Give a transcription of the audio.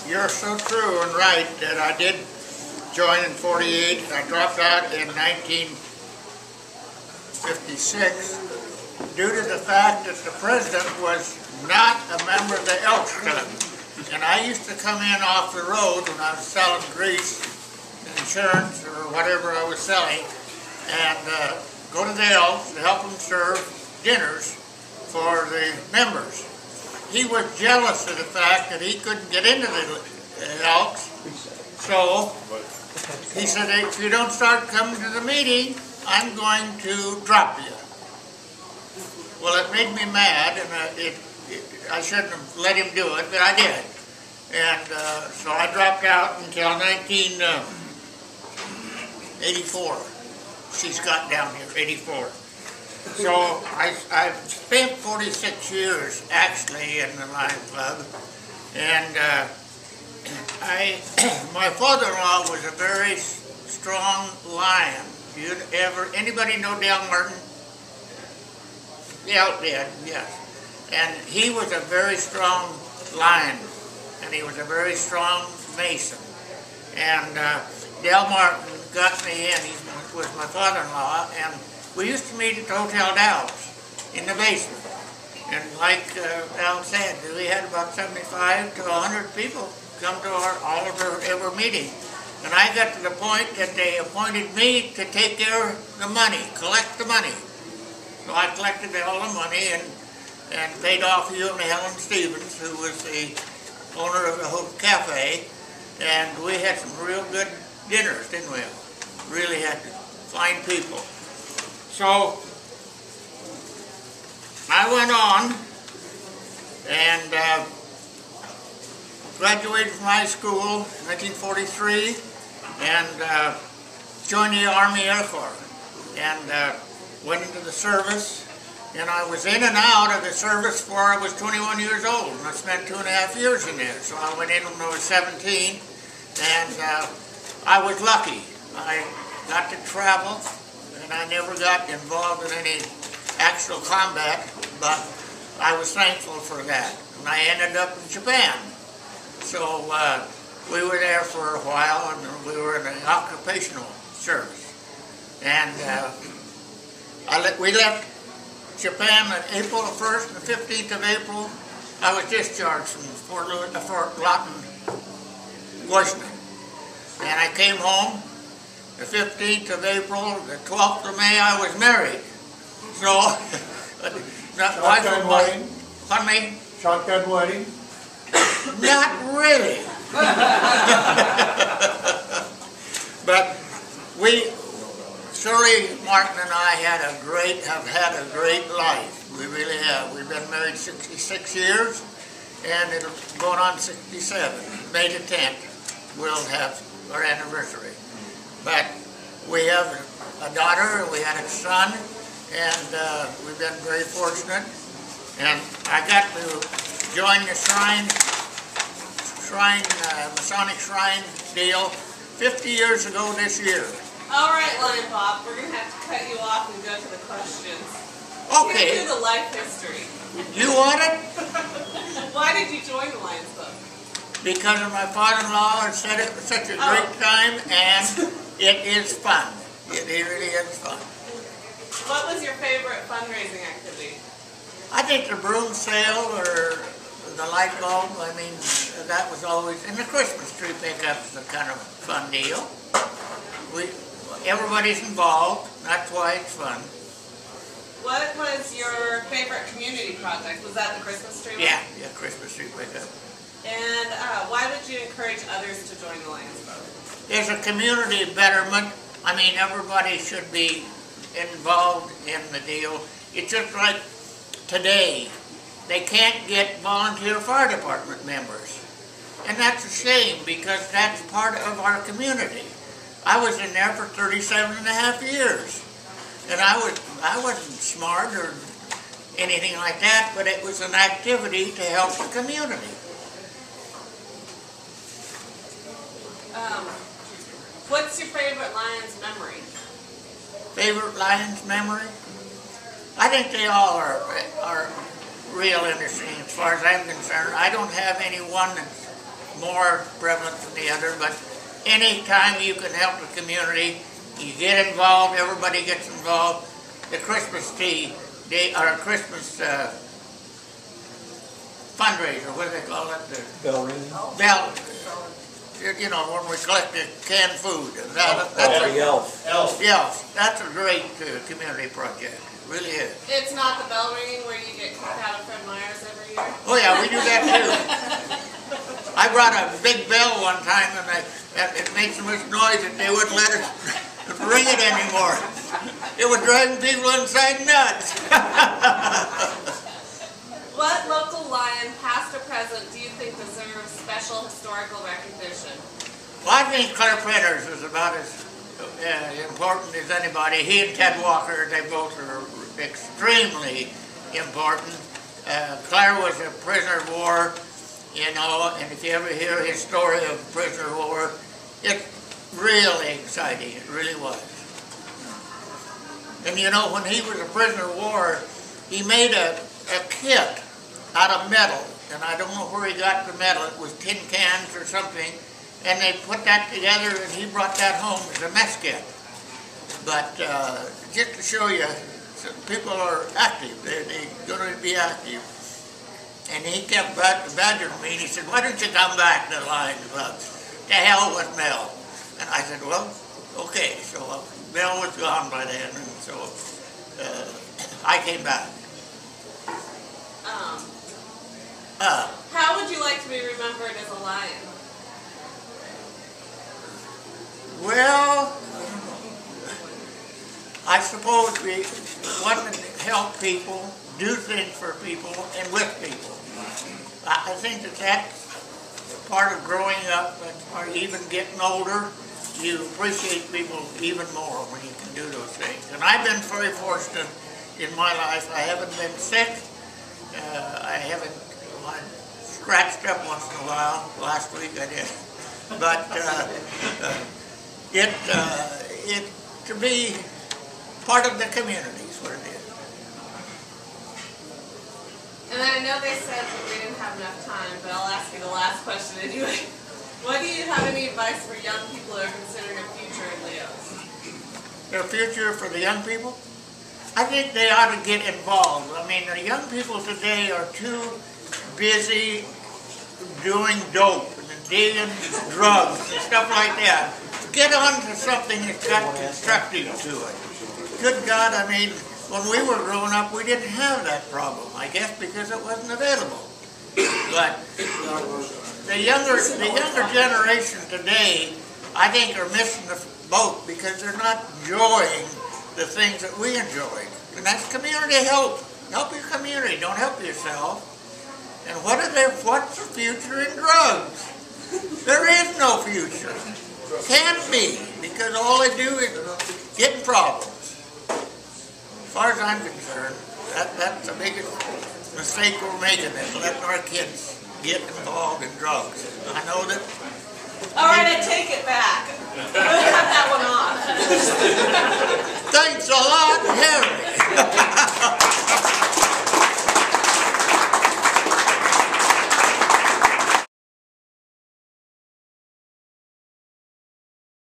You're so true and right that I did join in '48. I dropped out in 1956 due to the fact that the president was not a member of the Elks Club. And I used to come in off the road when I was selling grease, insurance, or whatever I was selling, and go to the Elks to help them serve dinners for the members. He was jealous of the fact that he couldn't get into the Elks, so he said, if you don't start coming to the meeting, I'm going to drop you. Well, it made me mad, and I shouldn't have let him do it, but I did. And so I dropped out until 1984. She's got down here, 84. So I've spent 46 years actually in the Lion Club, and my father-in-law was a very strong lion. Anybody know Dale Martin? Yeah, yes. And he was a very strong lion, and he was a very strong mason. And Dale Martin got me in. He was my father-in-law, and we used to meet at the Hotel Dallas in the basement. And like Al said, we had about 75 to 100 people come to all of our meeting. And I got to the point that they appointed me to take care of the money, collect the money. So I collected all the money and paid off you and Helen Stevens, who was the owner of the whole cafe. And we had some real good dinners, didn't we? Really had fine people. So I went on and graduated from high school in 1943 and joined the Army Air Corps and went into the service. And I was in and out of the service before I was 21 years old. And I spent 2.5 years in there. So I went in when I was 17, and I was lucky. I got to travel, and I never got involved in any actual combat, but I was thankful for that. And I ended up in Japan. So we were there for a while, and we were in the occupational service. And we left Japan on April 1st and the 15th of April. I was discharged from Fort Lawton, Washington. And I came home the 15th of April. The 12th of May I was married. So, shotgun wedding? Pardon me? Shotgun wedding? Not really. But Shirley Martin and I have had a great life. We really have. We've been married 66 years, and it'll going on 67. May the 10th, we'll have our anniversary. But we have a daughter, and we had a son, and we've been very fortunate. And I got to join the Masonic Shrine deal 50 years ago this year. All right, Lion Bob, we're going to have to cut you off and go to the questions. Okay. Here's the life history. You want it? Why did you join the Lions Club? Because of my father-in-law had said it was such a great time, and it is fun. It really is fun. What was your favorite fundraising activity? I think the broom sale or the light bulb, I mean, that was always, and the Christmas tree pickup is a kind of fun deal. Everybody's involved, that's why it's fun. What was your favorite community project? Was that the Christmas tree one? Yeah, Christmas tree pickup. And why would you encourage others to join the Lions Club? There's a community betterment. I mean, everybody should be involved in the deal. It's just like today, they can't get volunteer fire department members. And that's a shame because that's part of our community. I was in there for 37.5 years. And I wasn't smart or anything like that, but it was an activity to help the community. What's your favorite Lions memory? Favorite Lions memory? I think they all are real interesting as far as I'm concerned. I don't have any one that's more prevalent than the other, but anytime you can help the community, you get involved, everybody gets involved. The Christmas tea, Christmas fundraiser, what do they call it? The Bell ringing. bell, you know, when we collect the canned food. That's The elf. yeah, that's a great community project. It really is. It's not the bell ringing where you get kicked out of Fred Meyer's every year? Oh yeah, we do that too. I brought a big bell one time and it made so much noise that they wouldn't let us ring it anymore. It was driving people inside nuts. What local lion, past or present, do you think deserves special historical recognition? Well, I think Claire Printers is about as important as anybody. He and Ted Walker, they both are extremely important. Claire was a prisoner of war, you know, and if you ever hear his story of prisoner of war, it's really exciting. It really was. And you know, when he was a prisoner of war, he made a kit out of metal, and I don't know where he got the metal. It was tin cans or something, and they put that together, and he brought that home as a mess kit. But just to show you, people are active. They're going to be active. And he kept badgering me, and he said, "Why don't you come back to the Lions Club? To hell with Mel." And I said, "Well, okay." So Mel was gone by then, and so I came back. How would you like to be remembered as a lion? Well, I suppose we want to help people, do things for people, and with people. I think that's part of growing up, or even getting older. You appreciate people even more when you can do those things. And I've been very fortunate in my life. I haven't been sick. I haven't scratched up once in a while. Last week I did. But to be part of the community is what it is. And I know they said that we didn't have enough time, but I'll ask you the last question anyway. What do you have any advice for young people who are considering a future in Leos? Their future for the young people? I think they ought to get involved. I mean, the young people today are too busy doing dope and dealing drugs and stuff like that. Get on to something that's got constructive to it. Good God, I mean, when we were growing up, we didn't have that problem, I guess because it wasn't available. But the younger generation today, I think, are missing the boat because they're not enjoying the things that we enjoyed. And that's community help. Help your community, don't help yourself. And what's the future in drugs? There is no future. Can't be, because all they do is get in problems. As far as I'm concerned, that's the biggest mistake we're making, is letting our kids get involved in drugs. I know that. All right, I take it back. We'll cut that one off.